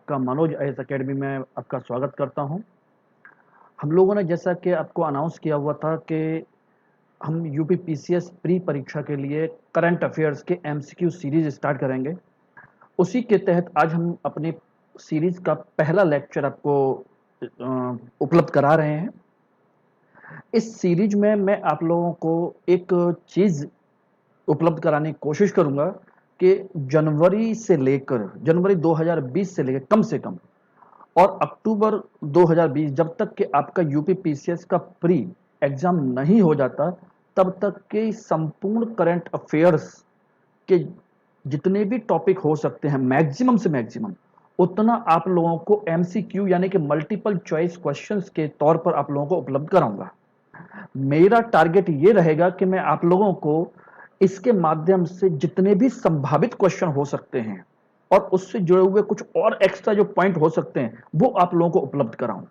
आपका Manoj IAS academy में आपका स्वागत करता हूं। हम लोगों ने जैसा कि आपको अनाउंस किया हुआ था कि हम यूपी पीसीएस प्री परीक्षा के लिए करंट अफेयर्स के एमसीक्यू सीरीज स्टार्ट करेंगे। उसी के तहत आज हम अपनी सीरीज का पहला लेक्चर आपको उपलब्ध करा रहे हैं। इस सीरीज में मैं आप लोगों को एक चीज़ उपलब्ध कराने की कोशिश करूंगा कि जनवरी 2020 से लेकर कम से कम और अक्टूबर 2020 जब तक कि आपका यूपी पीसीएस का प्री एग्जाम नहीं हो जाता, तब तक के संपूर्ण करंट अफेयर्स के जितने भी टॉपिक हो सकते हैं, मैक्सिमम से मैक्सिमम उतना आप लोगों को एमसीक्यू यानी कि मल्टीपल चॉइस क्वेश्चंस के तौर पर आप लोगों को उपलब्ध कराऊंगा। मेरा टारगेट ये रहेगा कि मैं आप लोगों को इसके माध्यम से जितने भी संभावित क्वेश्चन हो सकते हैं और उससे जुड़े हुए कुछ और एक्स्ट्रा जो पॉइंट हो सकते हैं वो आप लोगों को उपलब्ध कराऊं।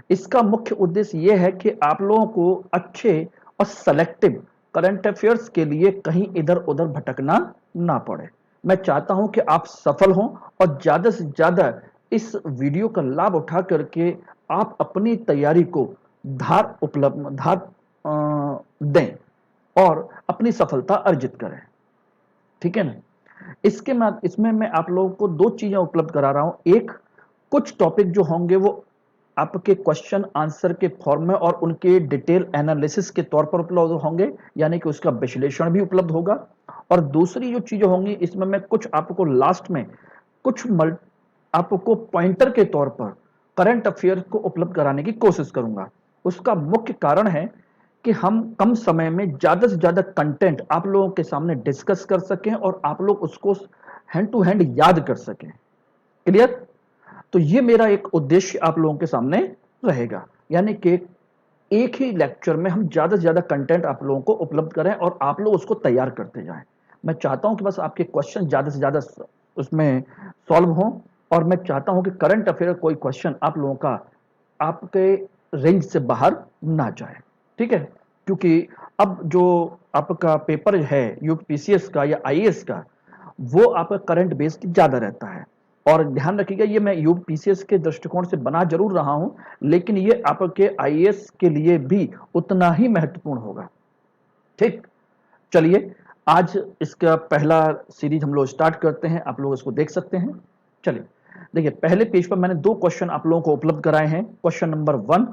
इसका मुख्य उद्देश्य यह है कि आप लोगों को अच्छे और सेलेक्टिव करंट अफेयर्स के लिए कहीं इधर उधर भटकना ना पड़े। मैं चाहता हूं कि आप सफल हों और ज्यादा से ज्यादा इस वीडियो का लाभ उठा करके आप अपनी तैयारी को धार दें और अपनी सफलता अर्जित करें। ठीक है ना? इसमें मैं आप लोगों को दो चीजें उपलब्ध करा रहा हूं। एक, कुछ टॉपिक जो होंगे वो आपके क्वेश्चन आंसर के फॉर्म में और उनके डिटेल एनालिसिस के तौर पर उपलब्ध होंगे, यानी कि उसका विश्लेषण भी उपलब्ध होगा। और दूसरी जो चीजें होंगी, इसमें मैं कुछ आपको लास्ट में कुछ आपको पॉइंटर के तौर पर करंट अफेयर को उपलब्ध कराने की कोशिश करूंगा। उसका मुख्य कारण है कि हम कम समय में ज्यादा से ज्यादा कंटेंट आप लोगों के सामने डिस्कस कर सकें और आप लोग उसको हैंड टू हैंड याद कर सकें। क्लियर? तो ये मेरा एक उद्देश्य आप लोगों के सामने रहेगा, यानी कि एक ही लेक्चर में हम ज्यादा से ज्यादा कंटेंट आप लोगों को उपलब्ध करें और आप लोग उसको तैयार करते जाएं। मैं चाहता हूं कि बस आपके क्वेश्चन ज्यादा से ज्यादा उसमें सॉल्व हों और मैं चाहता हूं कि करंट अफेयर कोई क्वेश्चन आप लोगों का आपके रेंज से बाहर ना जाए। ठीक है? क्योंकि अब जो आपका पेपर है यूपीपीसीएस का या आईएएस का, वो आपका करंट बेस्ड ज्यादा रहता है। और ध्यान रखिएगा, ये मैं यूपीपीसीएस के दृष्टिकोण से बना जरूर रहा हूं, लेकिन ये आपके आईएएस के लिए भी उतना ही महत्वपूर्ण होगा। ठीक? चलिए, आज इसका पहला सीरीज हम लोग स्टार्ट करते हैं। आप लोग इसको देख सकते हैं। चलिए देखिए, पहले पेज पर मैंने दो क्वेश्चन आप लोगों को उपलब्ध कराए हैं। क्वेश्चन नंबर 1,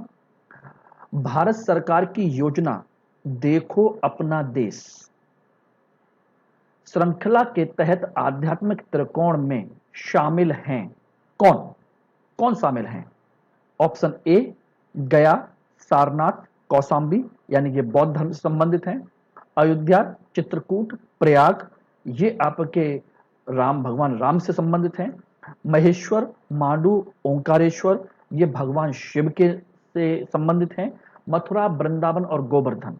भारत सरकार की योजना देखो अपना देश श्रृंखला के तहत आध्यात्मिक त्रिकोण में शामिल हैं कौन? कौन शामिल हैं? ऑप्शन ए, गया, सारनाथ, कौशाम्बी, यानी ये बौद्ध धर्म से संबंधित हैं। अयोध्या, चित्रकूट, प्रयाग, ये आपके भगवान राम से संबंधित हैं। महेश्वर, मांडू, ओंकारेश्वर, ये भगवान शिव के से संबंधित हैं। मथुरा, वृंदावन और गोवर्धन,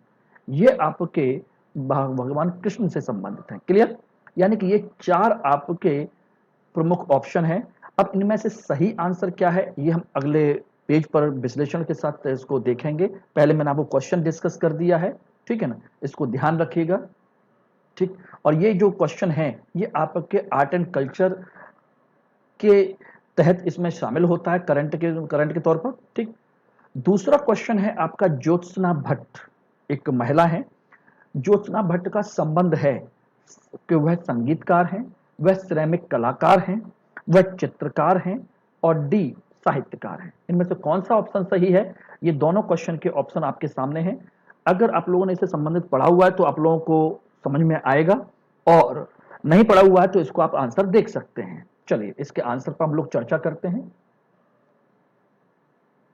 ये आपके भगवान कृष्ण से संबंधित हैं। क्लियर? यानी कि ये चार आपके प्रमुख ऑप्शन है। अब इनमें से सही आंसर क्या है, ये हम अगले पेज पर विश्लेषण के साथ इसको देखेंगे। पहले मैंने आपको क्वेश्चन डिस्कस कर दिया है। ठीक है ना? इसको ध्यान रखिएगा। ठीक? और ये जो क्वेश्चन है ये आपके आर्ट एंड कल्चर के तहत इसमें शामिल होता है, करंट के तौर पर। ठीक? दूसरा क्वेश्चन है आपका ज्योत्सना भट्ट, एक महिला है। ज्योत्सना भट्ट का संबंध है कि वह संगीतकार हैं, वह सिरेमिक कलाकार हैं, वह चित्रकार हैं और डी साहित्यकार हैं। इनमें से कौन सा ऑप्शन सही है? ये दोनों क्वेश्चन के ऑप्शन आपके सामने हैं। अगर आप लोगों ने इसे संबंधित पढ़ा हुआ है तो आप लोगों को समझ में आएगा, और नहीं पढ़ा हुआ है तो इसको आप आंसर देख सकते हैं। चलिए इसके आंसर पर हम लोग चर्चा करते हैं।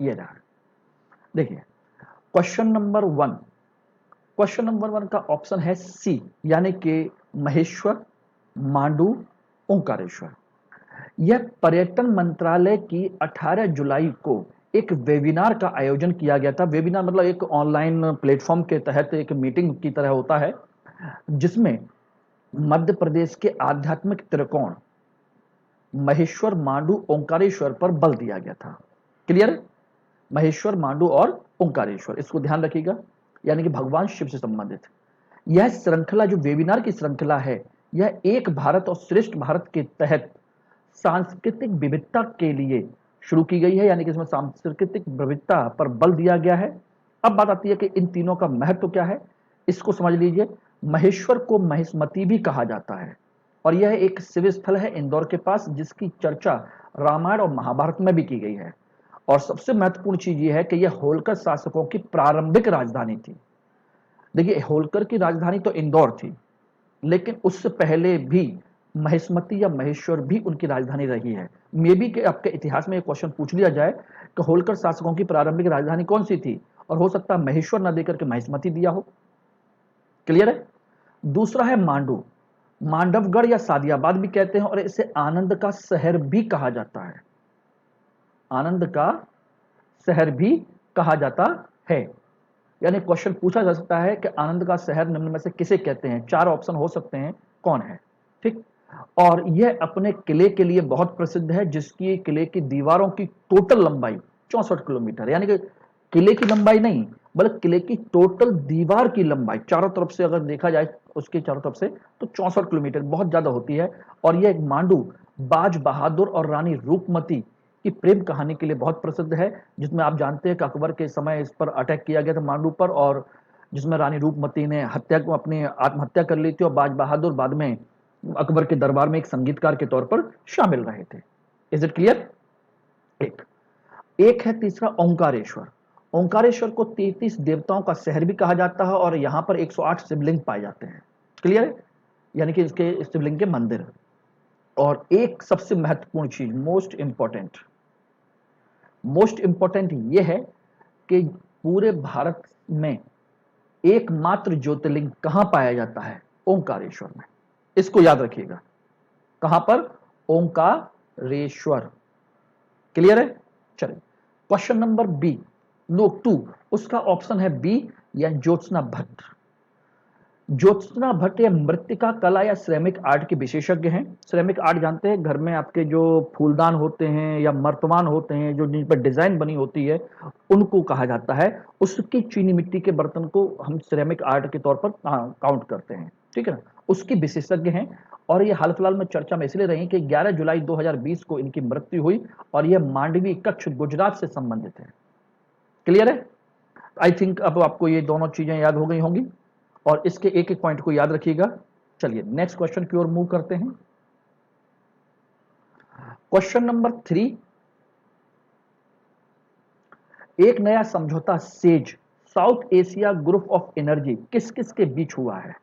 ये रहा, देखिए क्वेश्चन नंबर 1। क्वेश्चन नंबर 1 का ऑप्शन है सी, यानी कि महेश्वर, मांडू, ओंकारेश्वर। यह पर्यटन मंत्रालय की 18 जुलाई को एक वेबिनार का आयोजन किया गया था। वेबिनार मतलब एक ऑनलाइन प्लेटफॉर्म के तहत एक मीटिंग की तरह होता है, जिसमें मध्य प्रदेश के आध्यात्मिक त्रिकोण महेश्वर, मांडू, ओंकारेश्वर पर बल दिया गया था। क्लियर? महेश्वर, मांडू और ओंकारेश्वर, इसको ध्यान रखिएगा, यानी कि भगवान शिव से संबंधित। यह श्रृंखला जो वेबिनार की श्रृंखला है, यह एक भारत और श्रेष्ठ भारत के तहत सांस्कृतिक विविधता के लिए शुरू की गई है, यानी कि इसमें सांस्कृतिक विविधता पर बल दिया गया है। अब बात आती है कि इन तीनों का महत्व क्या है, इसको समझ लीजिए। महेश्वर को महिष्मति भी कहा जाता है और यह एक शिव स्थल है इंदौर के पास, जिसकी चर्चा रामायण और महाभारत में भी की गई है। और सबसे महत्वपूर्ण चीज यह है कि यह होलकर शासकों की प्रारंभिक राजधानी थी। देखिए, होलकर की राजधानी तो इंदौर थी, लेकिन उससे पहले भी महिष्मति या महेश्वर भी उनकी राजधानी रही है। मे बी कि आपके इतिहास में एक क्वेश्चन पूछ लिया जाए कि होलकर शासकों की प्रारंभिक राजधानी कौन सी थी, और हो सकता है महेश्वर न देकर के महिष्मति दिया हो। क्लियर है। दूसरा है मांडू, मांडवगढ़ या सादियाबाद भी कहते हैं, और इसे आनंद का शहर भी कहा जाता है। आनंद का शहर भी कहा जाता है। यानी क्वेश्चन पूछा जा सकता है कि आनंद का शहर निम्न में से किसे कहते हैं। चार ऑप्शन हो सकते हैं, कौन है। ठीक। और यह अपने किले के लिए बहुत प्रसिद्ध है, जिसकी किले की दीवारों की टोटल लंबाई 64 किलोमीटर, यानी कि किले की लंबाई नहीं बल्कि किले की टोटल दीवार की लंबाई चारों तरफ से अगर देखा जाए उसके चारों तरफ से, तो 64 किलोमीटर बहुत ज्यादा होती है। और यह मांडू बाज बहादुर और रानी रूपमती की प्रेम कहानी के लिए बहुत प्रसिद्ध है, जिसमें आप जानते हैं कि अकबर के समय इस पर अटैक किया गया था मांडू पर, और जिसमें रानी रूपमती ने हत्या को अपनी आत्महत्या कर ली थी, और बाज बहादुर बाद में अकबर के दरबार में एक संगीतकार के तौर पर शामिल रहे थे। Is it clear. एक एक है तीसरा ओंकारेश्वर। ओंकारेश्वर को 33 देवताओं का शहर भी कहा जाता है, और यहां पर 108 शिवलिंग पाए जाते हैं। क्लियर है, यानी कि इसके शिवलिंग के मंदिर। और एक सबसे महत्वपूर्ण चीज, मोस्ट इंपॉर्टेंट यह है कि पूरे भारत में एकमात्र ज्योतिर्लिंग कहां पाया जाता है, ओंकारेश्वर में। इसको याद रखिएगा, कहां पर, ओंकारेश्वर। क्लियर है। चलिए क्वेश्चन नंबर बी, लोग 2, उसका ऑप्शन है बी, या ज्योत्सना भट्ट। ज्योत्सना भट्ट या मृत्तिका कला या सिरेमिक आर्ट के विशेषज्ञ हैं। सिरेमिक आर्ट जानते हैं, घर में आपके जो फूलदान होते हैं या मर्तमान होते हैं, जो जिन पर डिजाइन बनी होती है, उनको कहा जाता है। उसकी चीनी मिट्टी के बर्तन को हम सिरेमिक आर्ट के तौर पर काउंट करते हैं। ठीक है ना, उसकी विशेषज्ञ हैं। और ये हाल फिलहाल में चर्चा में इसलिए रही कि 11 जुलाई 2020 को इनकी मृत्यु हुई, और यह मांडवी, कच्छ, गुजरात से संबंधित है। क्लियर है। आई थिंक अब आपको ये दोनों चीजें याद हो गई होंगी, और इसके एक एक पॉइंट को याद रखिएगा। चलिए नेक्स्ट क्वेश्चन की ओर मूव करते हैं। क्वेश्चन नंबर 3, एक नया समझौता says, south Asia group of energy, किस किस के बीच हुआ है।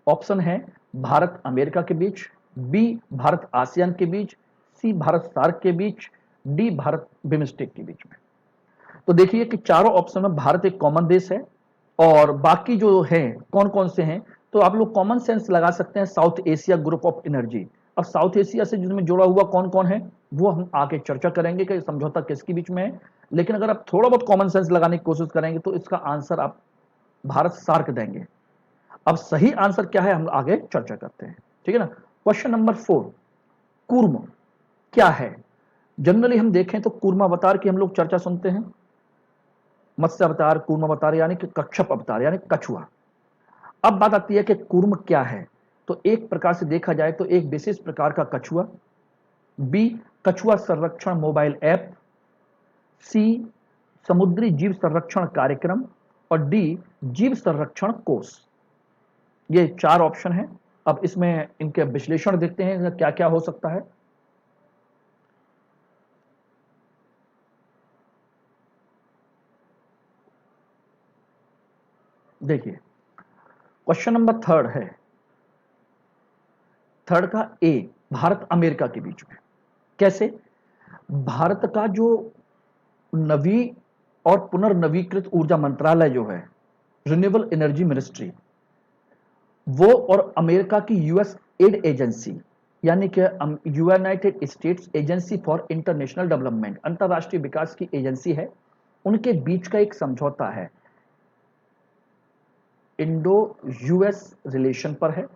ऑप्शन है भारत अमेरिका के बीच, बी भारत आसियान के बीच, सी भारत सार्क के बीच, डी भारत बिम्स्टेक के बीच में। तो देखिए कि चारों ऑप्शन में भारत एक कॉमन देश है, और बाकी जो है कौन कौन से हैं, तो आप लोग कॉमन सेंस लगा सकते हैं, south Asia group of energy. अब साउथ एशिया से जिसमें जुड़ा हुआ कौन कौन है, वो हम आगे चर्चा करेंगे कि समझौता किसके बीच में है। लेकिन अगर आप थोड़ा बहुत कॉमन सेंस लगाने की कोशिश करेंगे तो इसका आंसर आप भारत सार्क देंगे। अब सही आंसर क्या है हम आगे चर्चा करते हैं। ठीक है ना। क्वेश्चन नंबर 4, कूर्म क्या है। जनरली हम देखें तो कूर्म अवतार की हम लोग चर्चा सुनते हैं, मत्स्य अवतार, कूर्म अवतार, यानी कि कच्छप अवतार यानी कछुआ। अब बात आती है कि कूर्म क्या है। तो एक प्रकार से देखा जाए तो एक विशेष प्रकार का कछुआ, बी कछुआ संरक्षण मोबाइल ऐप, सी समुद्री जीव संरक्षण कार्यक्रम, और डी जीव संरक्षण कोष। ये 4 ऑप्शन हैं। अब इसमें इनके विश्लेषण देखते हैं क्या क्या हो सकता है। देखिए क्वेश्चन नंबर 3 है, थर्ड का ए, भारत अमेरिका के बीच में। कैसे। भारत का जो नवी और पुनर्नवीकृत ऊर्जा मंत्रालय जो है, रिन्यूएबल एनर्जी मिनिस्ट्री, वो और अमेरिका की यूएस एड एजेंसी, यानी कि United states agency for international development, अंतरराष्ट्रीय विकास की एजेंसी है, उनके बीच का एक समझौता है, इंडो यूएस रिलेशन पर है।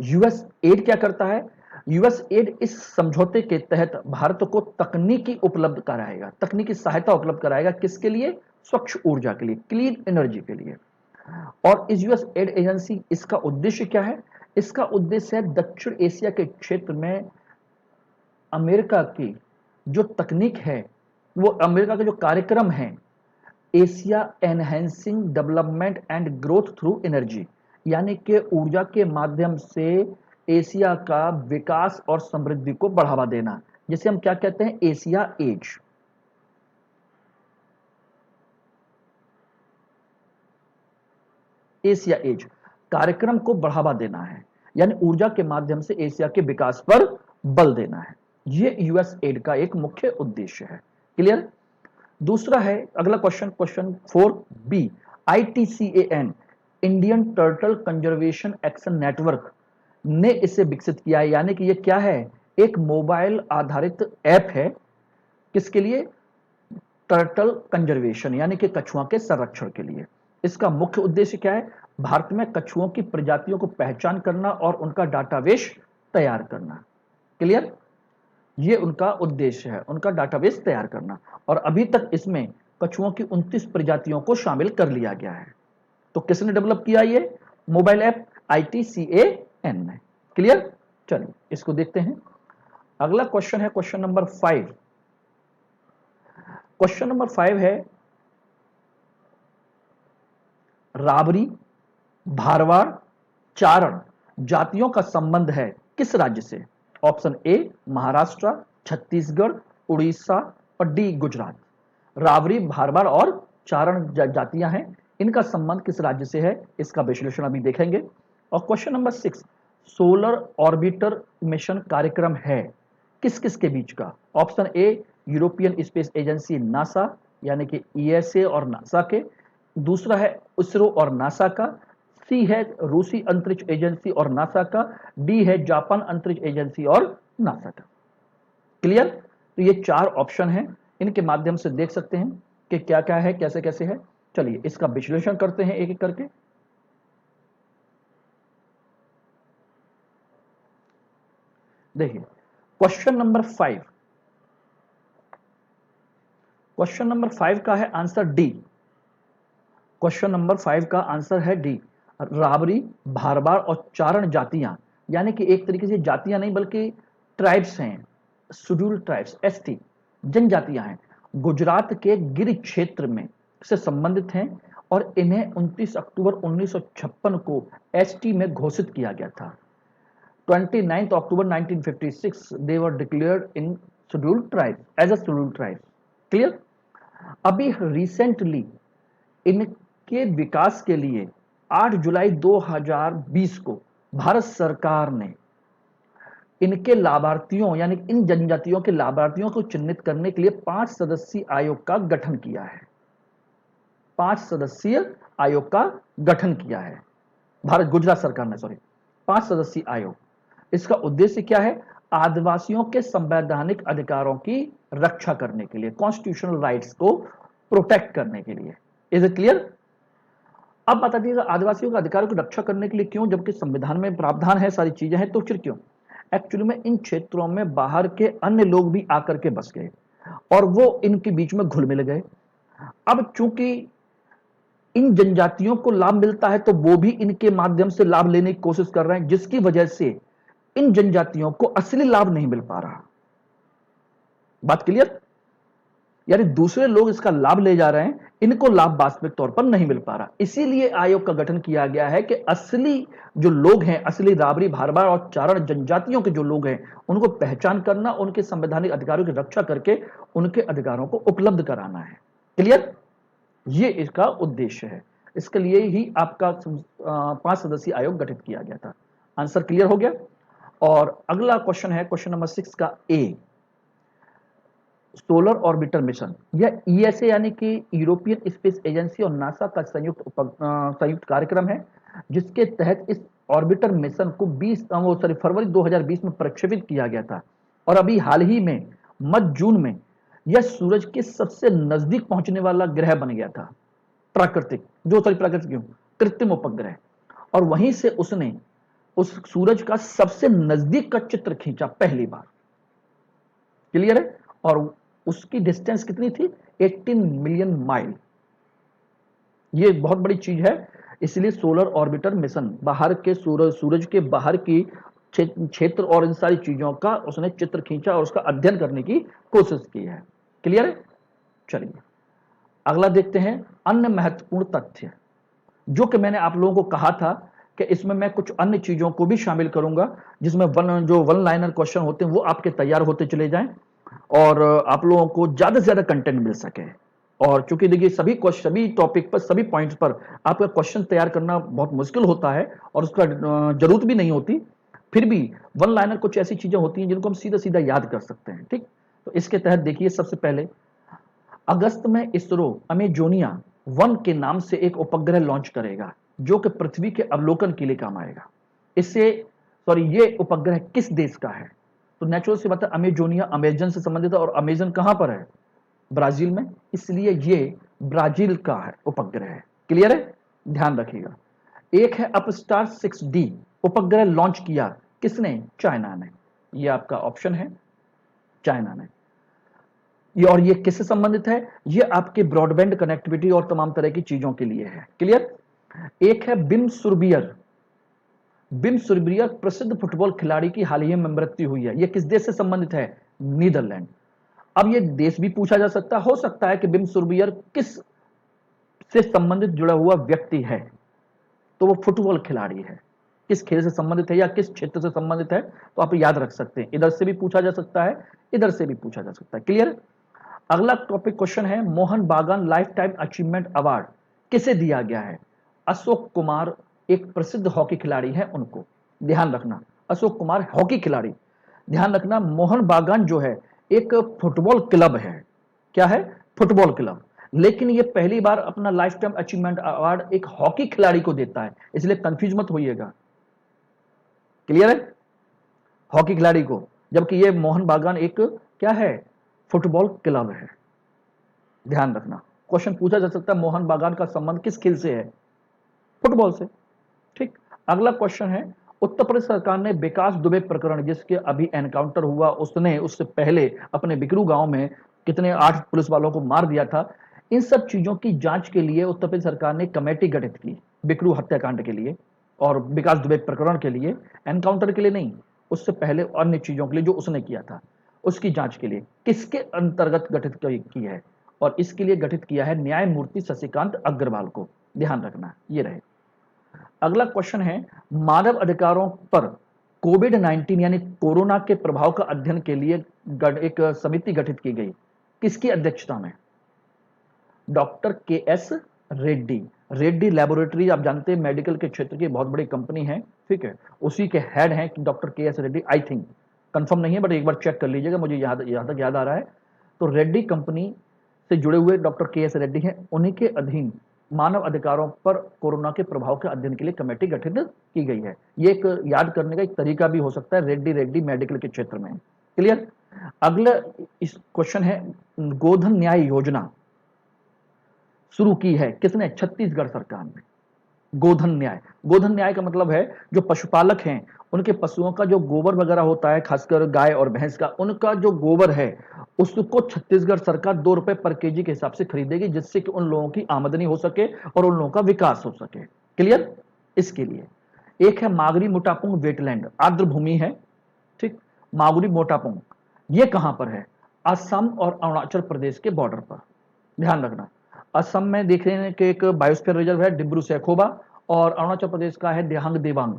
यूएस एड क्या करता है, यूएस एड इस समझौते के तहत भारत को तकनीकी उपलब्ध कराएगा, तकनीकी सहायता उपलब्ध कराएगा, किसके लिए, स्वच्छ ऊर्जा के लिए, क्लीन एनर्जी के लिए। और इस यूएस एड एजेंसी, इसका उद्देश्य क्या है, इसका उद्देश्य है दक्षिण एशिया के क्षेत्र में अमेरिका की जो तकनीक है, वो अमेरिका का जो कार्यक्रम है, Asia enhancing development and growth through energy, यानी कि ऊर्जा के माध्यम से एशिया का विकास और समृद्धि को बढ़ावा देना, जिसे हम क्या कहते हैं, एशिया एज। एशिया एज कार्यक्रम को बढ़ावा देना है, यानी ऊर्जा के माध्यम से एशिया के विकास पर बल देना है। ये यूएस एड का एक मुख्य उद्देश्य है। क्लियर? दूसरा है अगला question, question 4B, ITCAN Indian turtle conservation action network ने इसे विकसित किया है, यानी कि ये क्या है, एक मोबाइल आधारित ऐप है। किसके लिए? टर्टल कंजर्वेशन, यानी कि कछुआ के संरक्षण के लिए। इसका मुख्य उद्देश्य क्या है? भारत में कछुओं की प्रजातियों को पहचान करना और उनका डाटाबेस तैयार करना। क्लियर? ये उनका उद्देश्य है, उनका डाटाबेस तैयार करना। और अभी तक इसमें कछुओं की 29 प्रजातियों को शामिल कर लिया गया है। तो किसने डेवलप किया ये मोबाइल ऐप? ITCAN ने। क्लियर? चलिए इसको देखते हैं। अगला क्वेश्चन है क्वेश्चन नंबर 5। क्वेश्चन नंबर 5 है, राबरी, भारवाड़, चारण जातियों का संबंध है किस राज्य से? ऑप्शन ए महाराष्ट्र, छत्तीसगढ़, उड़ीसा और डी गुजरात। रावरी, भारवाड़ और चारण जातियां हैं, इनका संबंध किस राज्य से है? इसका विश्लेषण अभी देखेंगे। और question number 6, solar orbiter mission कार्यक्रम है किस किस के बीच का? Option A European space agency NASA, यानी कि ईएसए और नासा के। दूसरा है इसरो और नासा का। सी है रूसी अंतरिक्ष एजेंसी और नासा का। डी है जापान अंतरिक्ष एजेंसी और नासा का। क्लियर? तो ये 4 ऑप्शन हैं, इनके माध्यम से देख सकते हैं कि क्या क्या है, कैसे कैसे है। चलिए इसका विश्लेषण करते हैं एक एक करके। देखिए क्वेश्चन नंबर 5, क्वेश्चन नंबर 5 का है आंसर डी। क्वेश्चन नंबर 5 का आंसर है डी। राबरी, भारवाड़ और चारण जातियां, यानी कि एक तरीके से जातियां नहीं बल्कि ट्राइब्स हैं, शेड्यूल्ड ट्राइब्स, एसटी जनजातियां हैं, गुजरात के गिर क्षेत्र में से संबंधित हैं और इन्हें 29 अक्टूबर 1956 को एसटी में घोषित किया गया था। 29 October 1956 they were declared in scheduled tribes as a scheduled tribes. Clear? अभी रिसेंटली इनके विकास के लिए 8 जुलाई 2020 को भारत सरकार ने इनके लाभार्थियों, यानी इन जनजातियों के लाभार्थियों को चिन्हित करने के लिए 5 सदस्यीय आयोग का गठन किया है। 5 सदस्यीय आयोग का गठन किया है गुजरात सरकार ने, 5 सदस्यीय आयोग। इसका उद्देश्य क्या है? आदिवासियों के संवैधानिक अधिकारों की रक्षा करने के लिए, कॉन्स्टिट्यूशनल राइट्स को प्रोटेक्ट करने के लिए। Is it clear? अब बता दीजिएगा आदिवासियों के अधिकारों की रक्षा करने के लिए क्यों, जबकि संविधान में प्रावधान है, सारी चीजें हैं, तो फिर क्यों? एक्चुअली में इन क्षेत्रों में बाहर के अन्य लोग भी आकर के बस गए और वो इनके बीच में घुल मिल गए। अब चूंकि इन जनजातियों को लाभ मिलता है तो वो भी इनके माध्यम से लाभ लेने की कोशिश कर रहे हैं, जिसकी वजह से इन जनजातियों को असली लाभ नहीं मिल पा रहा। बात क्लियर? यानी दूसरे लोग इसका लाभ ले जा रहे हैं, इनको लाभ वास्तविक तौर पर नहीं मिल पा रहा। इसीलिए आयोग का गठन किया गया है कि असली जो लोग हैं, असली राबरी, भारवाड़ और चारण जनजातियों के जो लोग हैं, उनको पहचान करना, उनके संवैधानिक अधिकारों की रक्षा करके उनके अधिकारों को उपलब्ध कराना है। क्लियर? ये इसका उद्देश्य है। इसके लिए ही आपका 5 सदस्यीय आयोग गठित किया गया था। आंसर क्लियर हो गया? और अगला क्वेश्चन है क्वेश्चन नंबर 6 का ए, सोलर ऑर्बिटर मिशन। यह ईएसए यानी कि यूरोपियन स्पेस एजेंसी और नासा का संयुक्त कार्यक्रम है, जिसके तहत इस ऑर्बिटर मिशन को फरवरी 2020 में प्रक्षेपित किया गया था। और अभी हाल ही में मध्य जून में यह सूरज के सबसे नजदीक पहुंचने वाला ग्रह बन गया था, प्राकृतिक क्यों, कृत्रिम उपग्रह। और वहीं से उसने उस सूरज का सबसे नजदीक का चित्र खींचा पहली बार। क्लियर है? और उसकी डिस्टेंस कितनी थी? 18 मिलियन माइल। ये बहुत बड़ी चीज है। इसलिए सोलर ऑर्बिटर मिशन बाहर के सूरज के बाहर की क्षेत्र और इन सारी चीजों का उसने चित्र खींचा और उसका अध्ययन करने की कोशिश की है। क्लियर है? चलिए अगला देखते हैं, अन्य महत्वपूर्ण तथ्य, जो कि मैंने आप लोगों को कहा था कि इसमें मैं कुछ अन्य चीजों को भी शामिल करूंगा, जिसमें जो वन लाइनर क्वेश्चन होते हैं वो आपके तैयार होते चले जाएं और आप लोगों को ज्यादा से ज्यादा कंटेंट मिल सके। और चूंकि देखिए सभी टॉपिक पर, सभी पॉइंट्स पर आपका क्वेश्चन तैयार करना बहुत मुश्किल होता है और उसका जरूरत भी नहीं होती, फिर भी वन लाइनर कुछ ऐसी चीजें होती हैं जिनको हम सीधा सीधा याद कर सकते हैं। ठीक, तो इसके तहत देखिए, सबसे पहले अगस्त में इसरो अमेजोनिया 1 के नाम से एक उपग्रह लॉन्च करेगा, जो कि पृथ्वी के अवलोकन के लिए काम आएगा। ये उपग्रह किस देश का है? तो नेचुरल सी बात है, अमेजोनिया अमेजन से संबंधित है, और अमेजन कहां पर है? ब्राजील में, इसलिए ये ब्राजील का है उपग्रह है। क्लियर है? ध्यान रखिएगा। एक है अपस्टार 6D, उपग्रह लॉन्च किया किसने? चाइना ने। ये आपका ऑप्शन है, चाइना ने। और ये किससे संबंधित है? ये आपके ब्रॉडबैंड कनेक्टिविटी और तमाम तरह की चीजों के लिए है। क्लियर? एक है बिम सुरबियर। बिम सुरबियर प्रसिद्ध फुटबॉल खिलाड़ी की हाल ही में मृत्यु हुई है। ये किस देश से संबंधित है? नीदरलैंड। अब ये देश भी पूछा जा सकता हो सकता है कि बिम सुरबियर किस से संबंधित जुड़ा हुआ व्यक्ति है, तो वो फुटबॉल खिलाड़ी है। किस खेल से संबंधित है या किस क्षेत्र से संबंधित है, तो आप याद रख सकते हैं। इधर से भी पूछा जा सकता है, इधर से भी पूछा जा सकता है। क्लियर? अगला टॉपिक क्वेश्चन है, मोहन बागान लाइफ टाइम अचीवमेंट अवार्ड किसे दिया गया है? अशोक कुमार एक प्रसिद्ध हॉकी खिलाड़ी है, उनको। ध्यान रखना, अशोक कुमार हॉकी खिलाड़ी। ध्यान रखना, मोहन बागान जो है एक फुटबॉल क्लब है। क्या है? Football club. लेकिन ये पहली बार अपना लाइफ टाइम अचीवमेंट अवार्ड एक हॉकी खिलाड़ी को देता है, इसलिए कंफ्यूज मत होइएगा। क्लियर है? हॉकी खिलाड़ी को, जबकि ये मोहन बागान एक क्या है? फुटबॉल क्लब है। ध्यान रखना, क्वेश्चन पूछा जा सकता है मोहन बागान का संबंध किस खेल से है? फुटबॉल से। ठीक, अगला क्वेश्चन है, उत्तर प्रदेश सरकार ने विकास दुबे प्रकरण, जिसके अभी एनकाउंटर हुआ, उससे पहले अपने बिकरू गांव में कितने 8 पुलिस वालों को मार दिया था, इन सब चीजों की जांच के लिए उत्तर प्रदेश सरकार ने कमेटी गठित की, बिकरू हत्याकांड के लिए और विकास दुबे प्रकरण के लिए, एनकाउंटर के लिए नहीं, उससे पहले अन्य चीजों के लिए जो उसने किया था, उसकी जांच के लिए किसके अंतर्गत गठित की है? और इसके लिए गठित किया है न्यायमूर्ति शशिकांत अग्रवाल को। ध्यान रखना, ये रहे। अगला क्वेश्चन है, मानव अधिकारों पर कोविड-19 यानी कोरोना के प्रभाव का अध्ययन के लिए एक समिति गठित की गई, किसकी अध्यक्षता में? Doctor KS. Reddy. Reddy laboratory आप जानते हैं मेडिकल के क्षेत्र की बहुत बड़ी कंपनी है, ठीक है, उसी के हेड हैं doctor KS. Reddy. I think, confirm नहीं है, बट एक बार चेक कर लीजिएगा, मुझे यहाँ तक याद आ रहा है। तो रेड्डी कंपनी से जुड़े हुए डॉक्टर के.एस. रेड्डी हैं, उन्हीं के अधीन मानव अधिकारों पर कोरोना के प्रभाव के अध्ययन के लिए कमेटी गठित की गई है। ये एक याद करने का एक तरीका भी हो सकता है, रेड्डी मेडिकल के क्षेत्र में। क्लियर? अगला इस क्वेश्चन है, गोधन न्याय योजना शुरू की है किसने? छत्तीसगढ़ सरकार ने। गोधन न्याय का मतलब है जो पशुपालक हैं उनके पशुओं का जो गोबर वगैरह होता है, खासकर गाय और भैंस का, उनका जो गोबर है उसको छत्तीसगढ़ सरकार 2 रुपए पर केजी के हिसाब से खरीदेगी, जिससे कि उन लोगों की आमदनी हो सके और उन लोगों का विकास हो सके। क्लियर? इसके लिए एक है मागरी मोटापुंग वेटलैंड, आर्द्र भूमि है, ठीक। मागरी मोटापुंग ये कहां पर है? असम और अरुणाचल प्रदेश के बॉर्डर पर। ध्यान रखना, असम में देख रहे हैं कि एक बायोस्फीयर रिजर्व है डिब्रू सैखोवा, और अरुणाचल प्रदेश का है देहांग देवांग।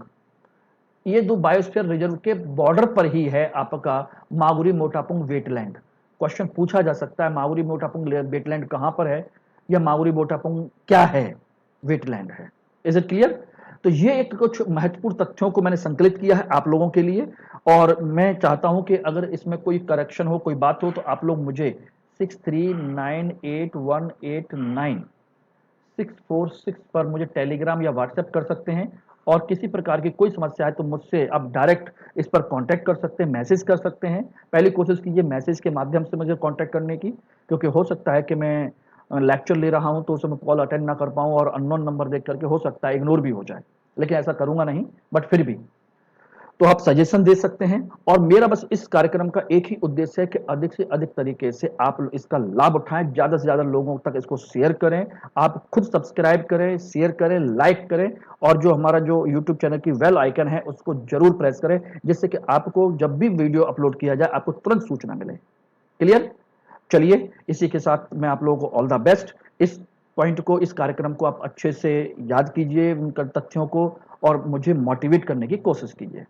ये 2 बायोस्फीयर रिजर्व के बॉर्डर पर ही है आपका मागुरी मोटापुंग वेटलैंड। क्वेश्चन पूछा जा सकता है मागुरी मोटापुंग वेटलैंड कहां पर है, या मागुरी मोटापुंग क्या है, वेटलैंड है। Is it clear? तो ये एक कुछ महत्वपूर्ण तथ्यों को मैंने संकलित किया है आप लोगों के लिए, और मैं चाहता हूं कि अगर इसमें कोई करेक्शन हो, कोई बात हो, तो आप लोग मुझे 6398189646 पर मुझे टेलीग्राम या व्हाट्सएप कर सकते हैं, और किसी प्रकार की कोई समस्या है तो मुझसे आप डायरेक्ट इस पर कांटेक्ट कर सकते हैं, मैसेज कर सकते हैं। पहली कोशिश कीजिए मैसेज के माध्यम से मुझे कांटेक्ट करने की, क्योंकि हो सकता है कि मैं लेक्चर ले रहा हूं तो उसमें कॉल अटेंड ना कर पाऊं और अननोन नंबर देख करके हो सकता है इग्नोर भी हो जाए, लेकिन ऐसा करूंगा नहीं, बट फिर भी तो आप सजेशन दे सकते हैं। और मेरा बस इस कार्यक्रम का एक ही उद्देश्य है कि अधिक से अधिक तरीके से आप इसका लाभ उठाएं, ज्यादा से ज्यादा लोगों तक इसको शेयर करें। आप खुद सब्सक्राइब करें, शेयर करें, लाइक करें, और जो हमारा जो यूट्यूब चैनल की बेल आइकन है उसको जरूर प्रेस करें, जिससे कि आपको जब भी वीडियो अपलोड किया जाए आपको तुरंत सूचना मिले। क्लियर? चलिए, इसी के साथ मैं आप लोगों को ऑल द बेस्ट। इस पॉइंट को, इस कार्यक्रम को आप अच्छे से याद कीजिए, उनका तथ्यों को, और मुझे मोटिवेट करने की कोशिश कीजिए।